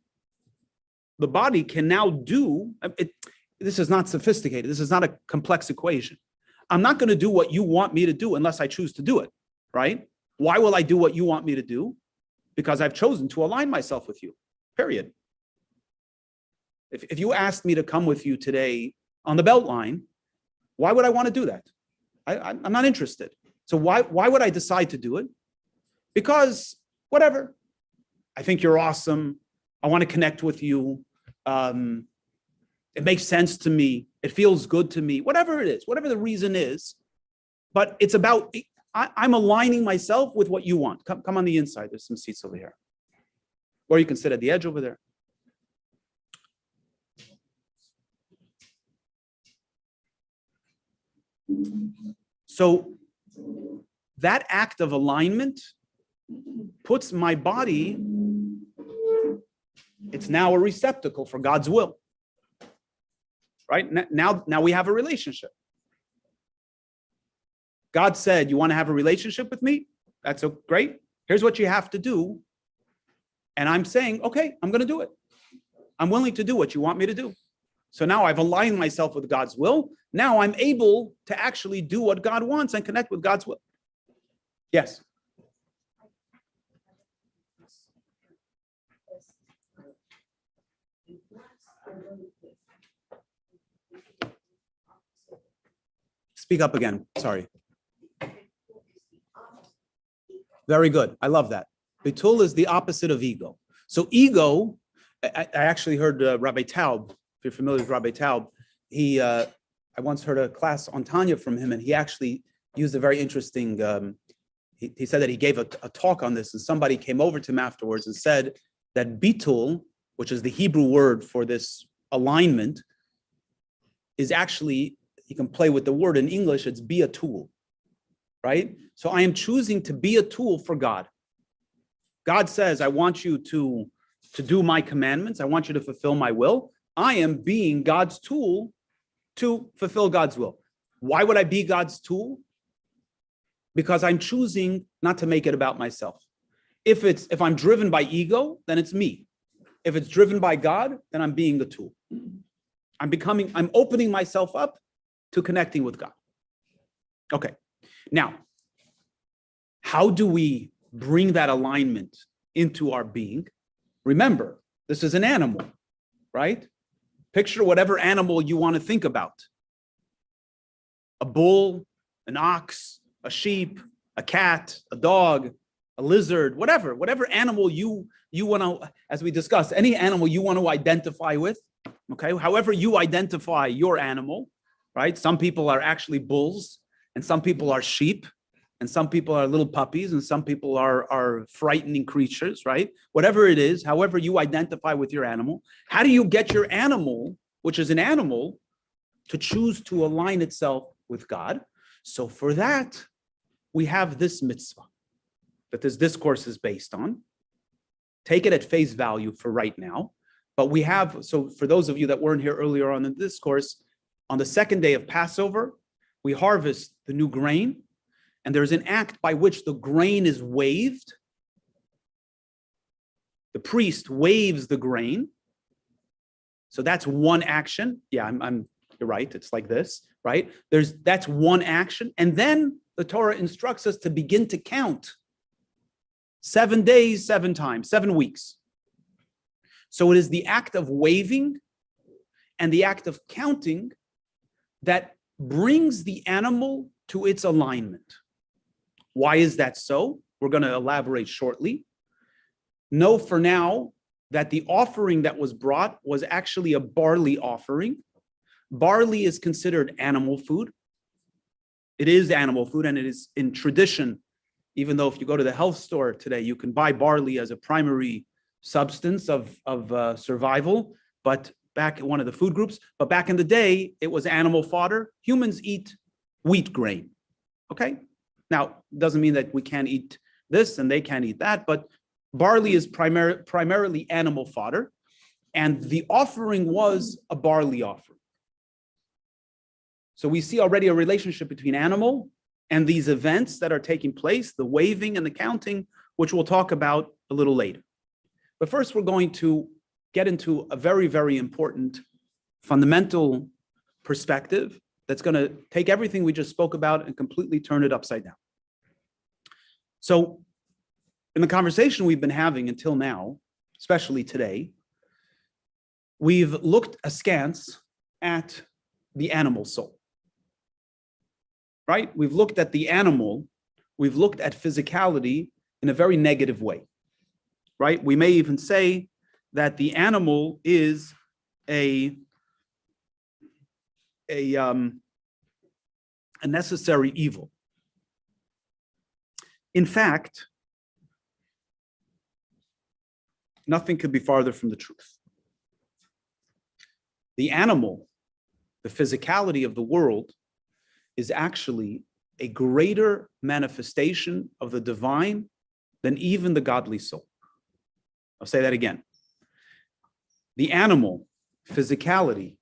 the body can now do it. This is not sophisticated. This is not a complex equation. I'm not going to do what you want me to do unless I choose to do it, right? Why will I do what you want me to do? Because I've chosen to align myself with you, period. If you asked me to come with you today on the Beltline, why would I want to do that? I'm not interested. So why would I decide to do it? Because whatever. I think you're awesome. I want to connect with you. It makes sense to me. It feels good to me. Whatever it is, whatever the reason is. But it's about, I'm aligning myself with what you want. Come on the inside. There's some seats over here. Or you can sit at the edge over there. So that act of alignment puts my body, it's now a receptacle for God's will. Right? Now we have a relationship. God said, you want to have a relationship with me? That's great. Here's what you have to do. And I'm saying, okay, I'm going to do it. I'm willing to do what you want me to do. So now I've aligned myself with God's will. Now I'm able to actually do what God wants and connect with God's will. Yes. Speak up again. Sorry. Very good. I love that. Bitul is the opposite of ego. So ego, I actually heard Rabbi Taub, if you're familiar with Rabbi Taub, I once heard a class on Tanya from him, and he actually used a very interesting, he said that he gave a talk on this, and somebody came over to him afterwards and said that bitul, which is the Hebrew word for this alignment, is actually, you can play with the word in English, it's be a tool, right? So I am choosing to be a tool for God. God says, I want you to do my commandments. I want you to fulfill my will. I am being God's tool to fulfill God's will. Why would I be God's tool? Because I'm choosing not to make it about myself. If I'm driven by ego, then it's me. If it's driven by God, then I'm being the tool. I'm opening myself up to connecting with God. Okay. Now, how do we bring that alignment into our being? Remember, this is an animal, right? Picture whatever animal you want to think about. A bull, an ox, a sheep, a cat, a dog, a lizard, whatever animal you want to, as we discussed, any animal you want to identify with, okay? However you identify your animal, right? Some people are actually bulls, and some people are sheep, and some people are little puppies, and some people are frightening creatures, right? Whatever it is, however you identify with your animal, how do you get your animal, which is an animal, to choose to align itself with God? So for that, we have this mitzvah that this discourse is based on. Take it at face value for right now. But we have, so for those of you that weren't here earlier on in the discourse, on the second day of Passover, we harvest the new grain, and there's an act by which the grain is waved. The priest waves the grain. So that's one action. Yeah, you're right. It's like this, right? That's one action. And then the Torah instructs us to begin to count 7 days, 7 times, 7 weeks. So it is the act of waving and the act of counting that brings the animal to its alignment. Why is that so? We're going to elaborate shortly. Know for now that the offering that was brought was actually a barley offering. Barley is considered animal food. It is animal food, and it is in tradition, even though if you go to the health store today, you can buy barley as a primary substance of survival, but back in one of the food groups, but back in the day, it was animal fodder. Humans eat wheat grain, okay? Now, doesn't mean that we can't eat this and they can't eat that, but barley is primarily animal fodder, and the offering was a barley offering. So we see already a relationship between animal and these events that are taking place, the waving and the counting, which we'll talk about a little later. But first, we're going to get into a very, very important fundamental perspective that's going to take everything we just spoke about and completely turn it upside down. So in the conversation we've been having until now, especially today, we've looked askance at the animal soul. right? We've looked at the animal, we've looked at physicality in a very negative way, right? We may even say that the animal is a necessary evil. In fact, nothing could be farther from the truth. The animal, the physicality of the world, is actually a greater manifestation of the divine than even the godly soul. I'll say that again. The animal, physicality,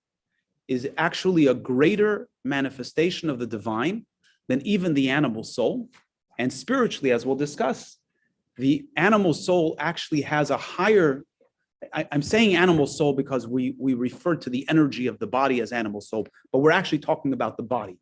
is actually a greater manifestation of the divine than even the animal soul. And spiritually, as we'll discuss, the animal soul actually has a higher, I'm saying animal soul because we refer to the energy of the body as animal soul, but we're actually talking about the body.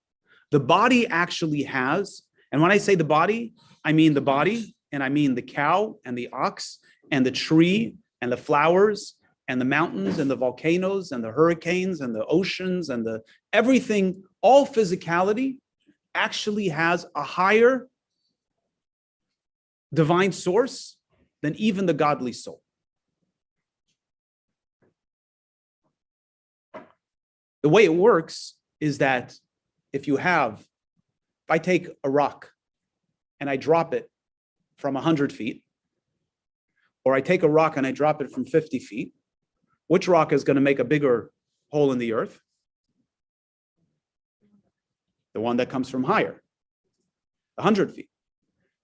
The body actually has, and when I say the body, I mean the body, and I mean the cow and the ox and the tree and the flowers and the mountains and the volcanoes and the hurricanes and the oceans and the everything, all physicality actually has a higher divine source than even the godly soul. The way it works is that if I take a rock and I drop it from 100 feet, or I take a rock and I drop it from 50 feet, which rock is going to make a bigger hole in the earth? The one that comes from higher, 100 feet.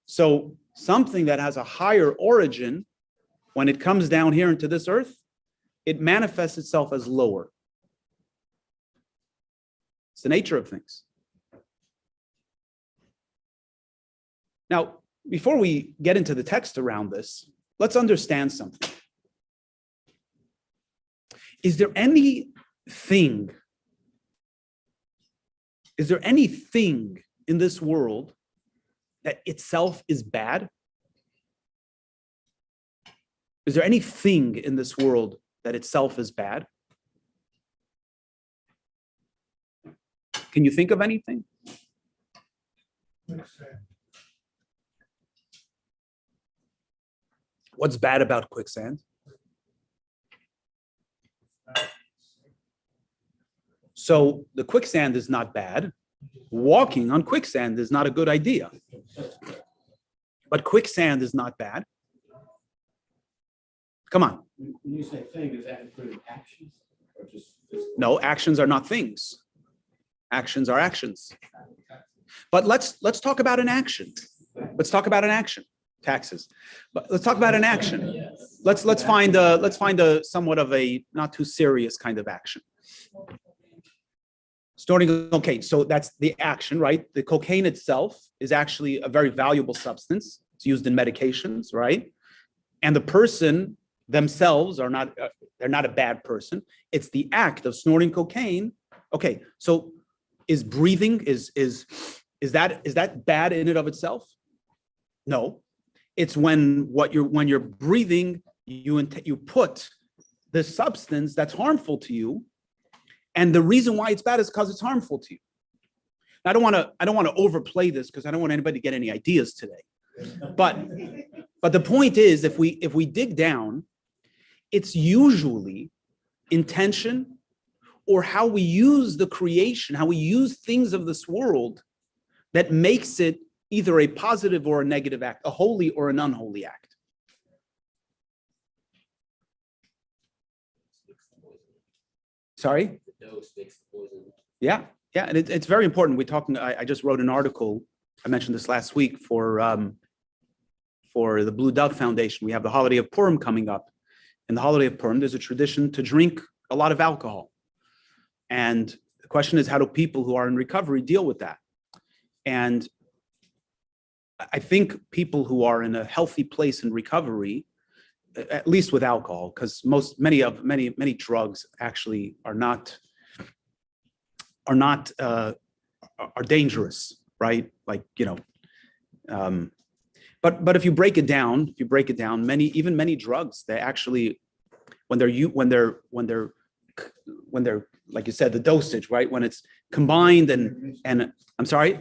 So something that has a higher origin, when it comes down here into this earth, it manifests itself as lower. It's the nature of things. Now, before we get into the text around this, let's understand something. Is there anything in this world that itself is bad? Is there anything in this world that itself is bad? Can you think of anything? What's bad about quicksand? So the quicksand is not bad. Walking on quicksand is not a good idea. But quicksand is not bad. Come on. When you say thing, is that including actions or just? No, actions are not things. Actions are actions. But let's talk about an action. Let's talk about an action. Taxes. But let's talk about an action. Let's find a somewhat of a not too serious kind of action. Okay, so that's the action, right? The cocaine itself is actually a very valuable substance. It's used in medications, right? And the person themselves they're not a bad person. It's the act of snorting cocaine. Okay, so is breathing, is that bad in and of itself? No. It's when you're breathing, you put this substance that's harmful to you. And the reason why it's bad is because it's harmful to you. Now, I don't want to overplay this because I don't want anybody to get any ideas today. But the point is, if we dig down, it's usually intention or how we use the creation, how we use things of this world that makes it either a positive or a negative act, a holy or an unholy act. Sorry? The dose makes the poison. Yeah, and it's very important. I just wrote an article, I mentioned this last week, for the Blue Dove Foundation. We have the holiday of Purim coming up. In the holiday of Purim, there's a tradition to drink a lot of alcohol. And the question is, how do people who are in recovery deal with that? And I think people who are in a healthy place in recovery, at least with alcohol, because many drugs actually are dangerous, right? Like, but if you break it down, many drugs, they actually, when they're like you said, the dosage, right? When it's combined and I'm sorry,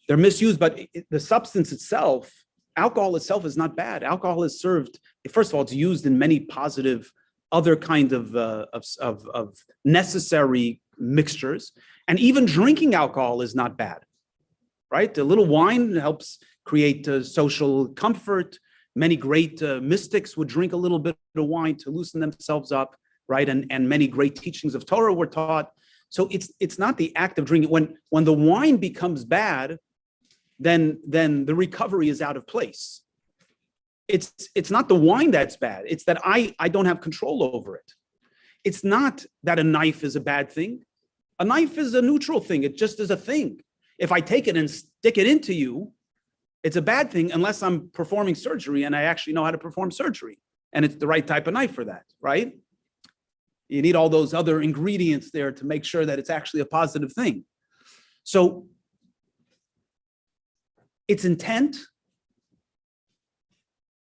They're misused, but the substance itself, alcohol itself is not bad. Alcohol is served, first of all, it's used in many positive other kind of necessary mixtures. And even drinking alcohol is not bad, right? A little wine helps create social comfort. Many great mystics would drink a little bit of wine to loosen themselves up, right? And many great teachings of Torah were taught. So it's not the act of drinking. When the wine becomes bad, then the recovery is out of place. It's not the wine that's bad. It's that I don't have control over it. It's not that a knife is a bad thing. A knife is a neutral thing. It just is a thing. If I take it and stick it into you, it's a bad thing unless I'm performing surgery and I actually know how to perform surgery. And it's the right type of knife for that, right? You need all those other ingredients there to make sure that it's actually a positive thing. So it's intent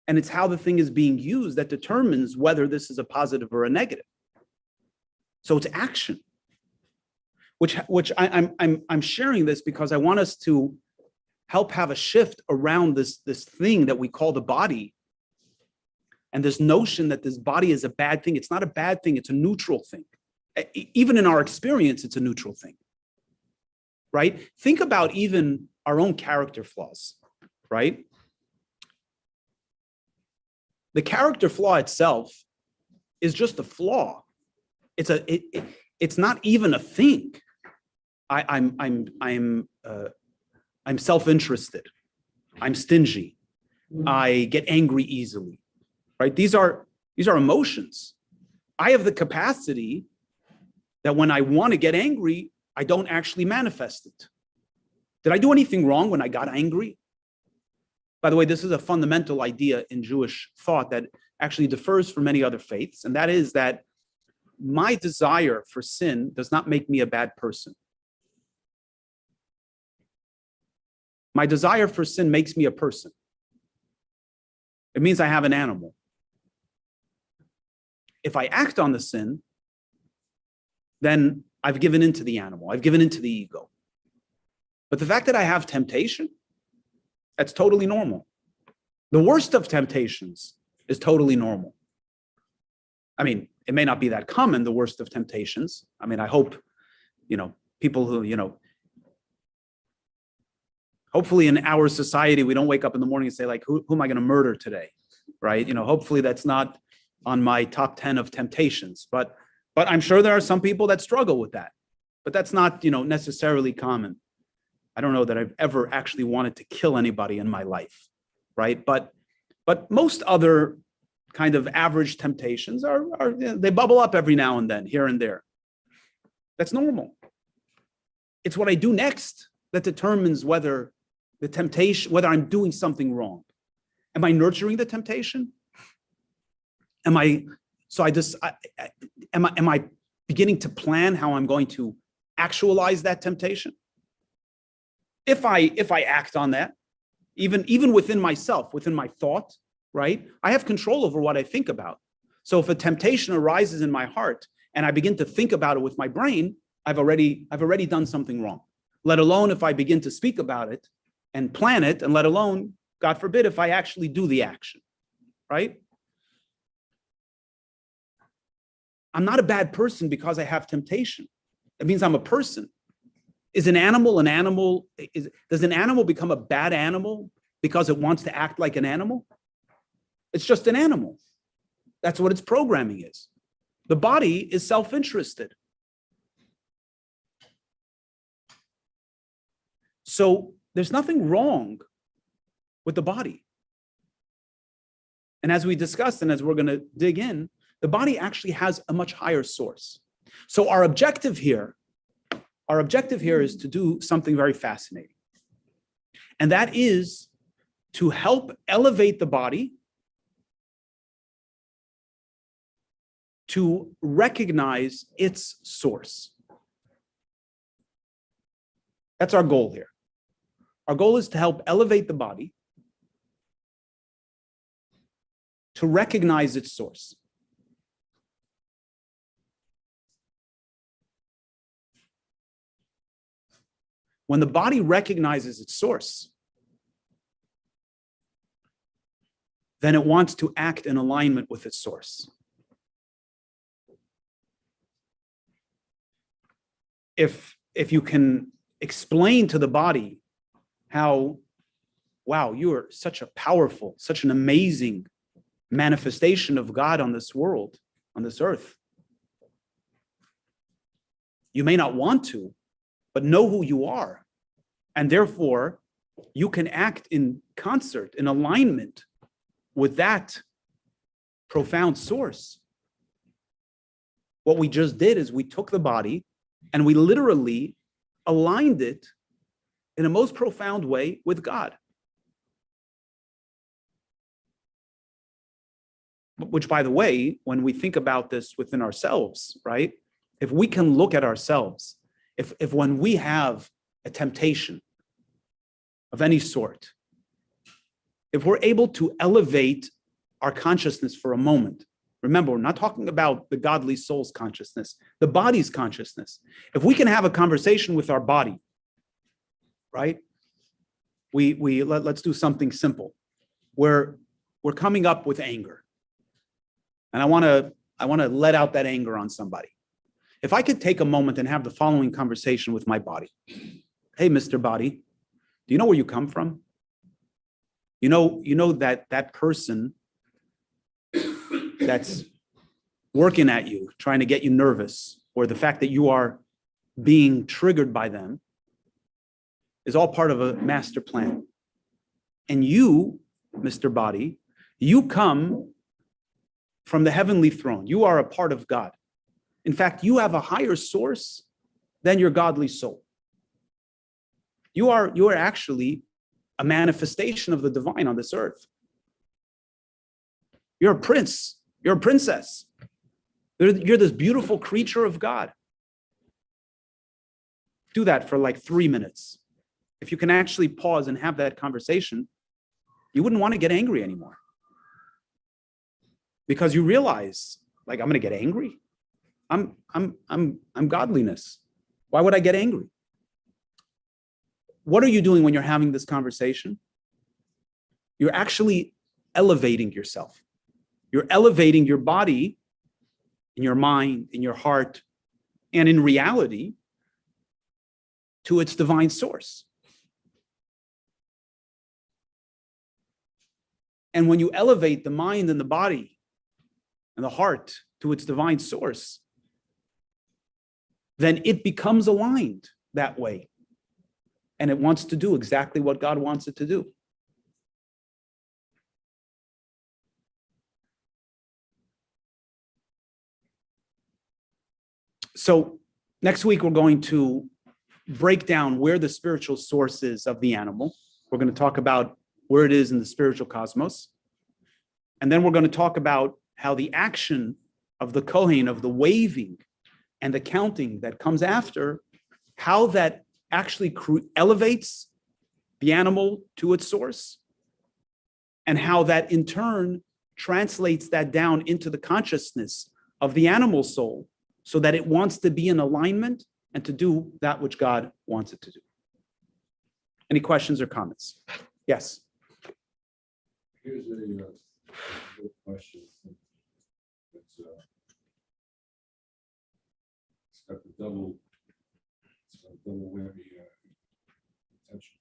and it's how the thing is being used that determines whether this is a positive or a negative. So it's action, which I'm sharing this because I want us to help have a shift around this thing that we call the body. And this notion that this body is a bad thing. It's not a bad thing, it's a neutral thing. Even in our experience, it's a neutral thing, right? Think about even our own character flaws, right? The character flaw itself is just a flaw. It's not even a thing. I'm self-interested. I'm stingy. I get angry easily. Right? These are emotions. I have the capacity that when I want to get angry, I don't actually manifest it. Did I do anything wrong when I got angry? By the way, this is a fundamental idea in Jewish thought that actually differs from many other faiths, and that is that my desire for sin does not make me a bad person. My desire for sin makes me a person. It means I have an animal. If I act on the sin, then I've given into the animal. I've given into the ego. But the fact that I have temptation, that's totally normal. The worst of temptations is totally normal. I mean, it may not be that common, the worst of temptations. I mean, I hope, people who, hopefully in our society, we don't wake up in the morning and say, like, who am I going to murder today? Right? Hopefully that's not on my top 10 of temptations, but I'm sure there are some people that struggle with that, but that's not, necessarily common. I don't know that I've ever actually wanted to kill anybody in my life, right? But most other kind of average temptations are they bubble up every now and then, here and there. That's normal. It's what I do next that determines whether the temptation, whether I'm doing something wrong. Am I nurturing the temptation? Am I beginning to plan how I'm going to actualize that temptation? If I act on that, even within myself, within my thought, right? I have control over what I think about. So if a temptation arises in my heart and I begin to think about it with my brain, I've already done something wrong. Let alone if I begin to speak about it and plan it, and let alone, God forbid, if I actually do the action, right? I'm not a bad person because I have temptation. It means I'm a person. Is an animal an animal? Does an animal become a bad animal because it wants to act like an animal? It's just an animal. That's what its programming is. The body is self-interested. So there's nothing wrong with the body. And as we discussed, and as we're going to dig in, the body actually has a much higher source. So our objective here is to do something very fascinating. And that is to help elevate the body to recognize its source. That's our goal here. Our goal is to help elevate the body to recognize its source. When the body recognizes its source, then it wants to act in alignment with its source. If you can explain to the body how, wow, you are such a powerful, such an amazing manifestation of God on this world, on this earth. You may not want to, but know who you are. And therefore, you can act in concert, in alignment with that profound source. What we just did is we took the body and we literally aligned it in a most profound way with God. Which, by the way, when we think about this within ourselves, right? If we can look at ourselves, if when we have a temptation of any sort, if we're able to elevate our consciousness for a moment, remember, we're not talking about the godly soul's consciousness, the body's consciousness. If we can have a conversation with our body, right? Let's do something simple. We're coming up with anger. And I want to let out that anger on somebody. If I could take a moment and have the following conversation with my body. Hey, Mr. Body, do you know where you come from? You know that person that's working at you, trying to get you nervous, or the fact that you are being triggered by them is all part of a master plan. And you, Mr. Body, you come from the heavenly throne. You are a part of God. In fact, you have a higher source than your godly soul. You are actually a manifestation of the divine on this earth. You're a prince. You're a princess. You're this beautiful creature of God. Do that for like 3 minutes. If you can actually pause and have that conversation, you wouldn't want to get angry anymore. Because you realize, like, I'm going to get angry. I'm godliness. Why would I get angry? What are you doing when you're having this conversation? You're actually elevating yourself. You're elevating your body, in your mind, in your heart, and in reality to its divine source. And when you elevate the mind and the body and the heart to its divine source, then it becomes aligned that way. And it wants to do exactly what God wants it to do. So next week, we're going to break down where the spiritual source is of the animal. We're going to talk about where it is in the spiritual cosmos. And then we're going to talk about how the action of the Kohen, of the waving and the counting that comes after, how that actually elevates the animal to its source, and how that in turn translates that down into the consciousness of the animal soul, so that it wants to be in alignment and to do that which God wants it to do. Any questions or comments? Yes. Here's a good question. It's got the double whammy attention.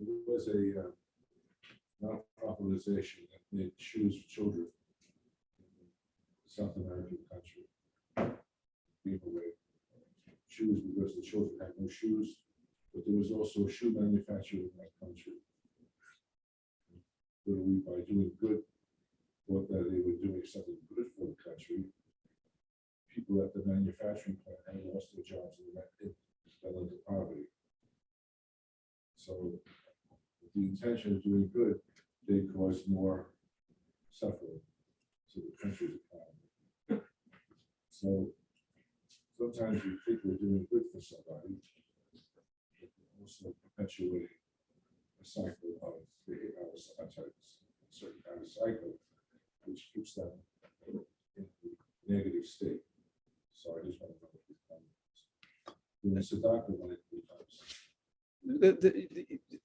There was a non-profit organization that made shoes for children in the South American country. People made shoes because the children had no shoes, but there was also a shoe manufacturer in that country. Literally, by doing good, thought that they were doing something good for the country. People at the manufacturing plant had lost their jobs and fell into poverty. So, with the intention of doing good, they caused more suffering to the country's economy. So, sometimes we think we're doing good for somebody, but we're also perpetuating a cycle of a certain kind of cycle, which keeps them in the negative state. So I just want to know if you comments. In the Sadaka, when it becomes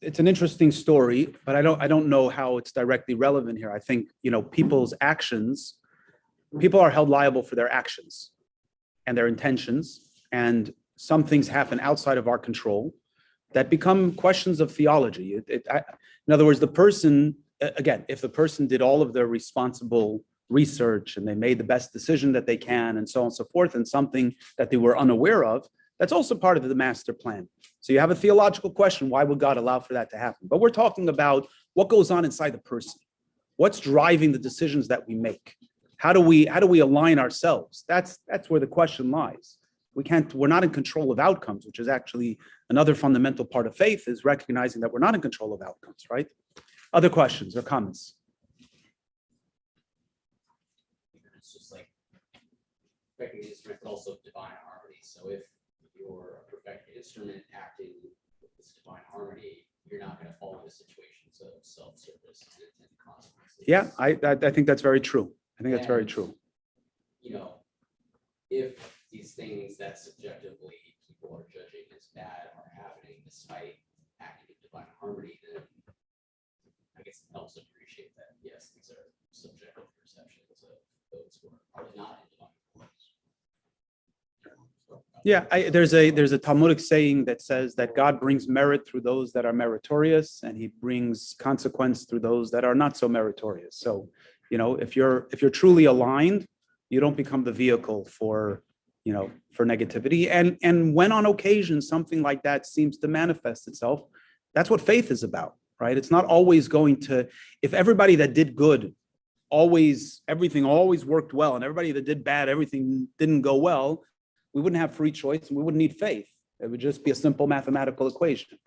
It's an interesting story, but I don't know how it's directly relevant here. I think, people's actions, people are held liable for their actions and their intentions, and some things happen outside of our control that become questions of theology. In other words, the person, again, if the person did all of their responsible research and they made the best decision that they can and so on and so forth, and something that they were unaware of, that's also part of the master plan. So you have a theological question, why would God allow for that to happen? But we're talking about what goes on inside the person. What's driving the decisions that we make? How do we align ourselves? That's where the question lies. We're not in control of outcomes, which is actually another fundamental part of faith, is recognizing that we're not in control of outcomes, right? Other questions or comments? It's just like perfecting the instrument, but also divine harmony. So if you're a perfected instrument acting with this divine harmony, you're not going to fall into situations of self-service and unintended consequences. Yeah, I think that's very true. I think that's very true. If these things that subjectively people are judging as bad are happening despite acting in divine harmony, then I guess it helps appreciate that, yes, these are subjective perceptions of those who are probably not in divine harmony. Yeah, there's a Talmudic saying that says that God brings merit through those that are meritorious, and he brings consequence through those that are not so meritorious. So, if you're truly aligned, you don't become the vehicle for negativity. And when on occasion something like that seems to manifest itself, that's what faith is about, right? It's not always going to, if everybody that did good, everything always worked well, and everybody that did bad, everything didn't go well, we wouldn't have free choice and we wouldn't need faith. It would just be a simple mathematical equation,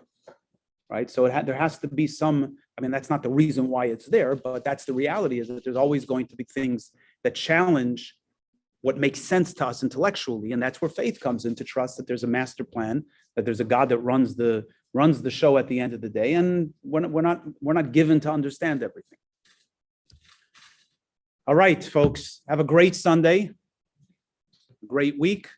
right? So there has to be some, that's not the reason why it's there, but that's the reality, is that there's always going to be things that challenge what makes sense to us intellectually. And that's where faith comes in, to trust that there's a master plan, that there's a God that runs the show at the end of the day. And we're not given to understand everything. All right, folks, have a great Sunday, a great week.